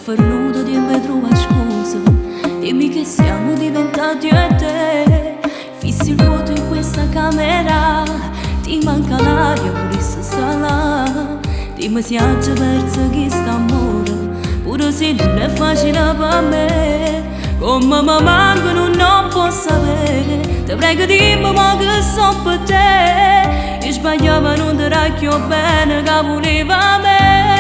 soffernuto, dimmi trova scusa. Dimmi che siamo diventati io e te. Fissi il vuoto in questa camera, ti manca l'aria, pure se sta là. Dimmi se hai già perso questo amore, pure se non è facile per me. Come mi mancano non posso sapere. Ti prego dimmi ma che so per te. Io sbagliavo non ti racchio bene che voleva me.